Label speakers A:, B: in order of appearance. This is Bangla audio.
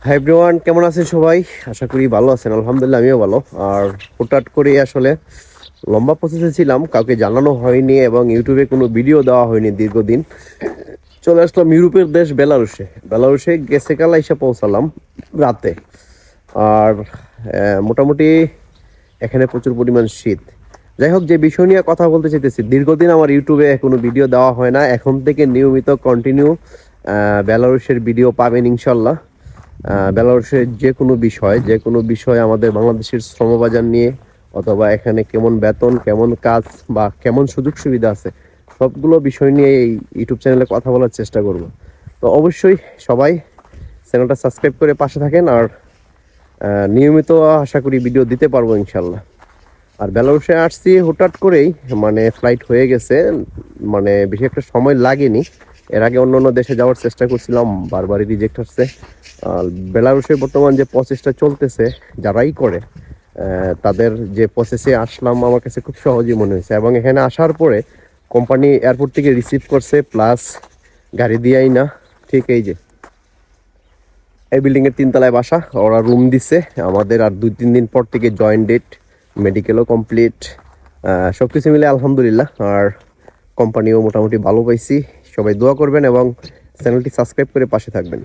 A: হাই এভরিওয়ান, কেমন আছেন সবাই? আশা করি ভালো আছেন। আলহামদুলিল্লাহ আমিও ভালো। আর হুটহাট করে আসলে লম্বা প্রসেসে ছিলাম, কাউকে জানানো হয়নি এবং ইউটিউবে কোনো ভিডিও দেওয়া হয়নি দীর্ঘদিন। চলে আসলাম ইউরোপের দেশ বেলারুশে গেছে কাল এসে পৌঁছালাম রাতে। আর মোটামুটি এখানে প্রচুর পরিমাণ শীত। যাই হোক, যে বিষয় নিয়ে কথা বলতে চাইতেছি, দীর্ঘদিন আমার ইউটিউবে কোনো ভিডিও দেওয়া হয় না, এখন থেকে নিয়মিত কন্টিনিউ বেলারুশের ভিডিও পাবেন ইনশাল্লাহ। বেলারুশের যে কোনো বিষয় আমাদের বাংলাদেশের শ্রমবাজার নিয়ে, অথবা এখানে কেমন বেতন, কেমন কাজ বা কেমন সুযোগ সুবিধা আছে, সবগুলো বিষয় নিয়ে এই ইউটিউব চ্যানেলে কথা বলার চেষ্টা করব। তো অবশ্যই সবাই চ্যানেলটা সাবস্ক্রাইব করে পাশে থাকেন। আর নিয়মিত আশা করি ভিডিও দিতে পারবো ইনশাল্লাহ। আর বেলারুশে আসছি হুটহাট করেই, মানে ফ্লাইট হয়ে গেছে, মানে বেশি একটা সময় লাগেনি। এর আগে অন্য অন্য দেশে যাওয়ার চেষ্টা করছিলাম, বারবারই রিজেক্ট হচ্ছে। আর বেলারুশে বর্তমান যে প্রসেসটা চলতেছে, যারাই করে তাদের যে প্রসেসে আসলাম, আমার কাছে খুব সহজই মনে হয়েছে। এবং এখানে আসার পরে কোম্পানি এয়ারপোর্ট থেকে রিসিভ করছে, প্লাস গাড়ি দিয়েই না, ঠিক এই বিল্ডিংয়ের 3 তলায় বাসা, ওরা রুম দিছে আমাদের। আর 2-3 দিন পর থেকে জয়েন ডেট, মেডিকেলও কমপ্লিট, সব কিছু মিলে আলহামদুলিল্লাহ। আর কোম্পানিও মোটামুটি ভালো পাইছি। সবাই দোয়া করবেন এবং চ্যানেলটি সাবস্ক্রাইব করে পাশে থাকবেন।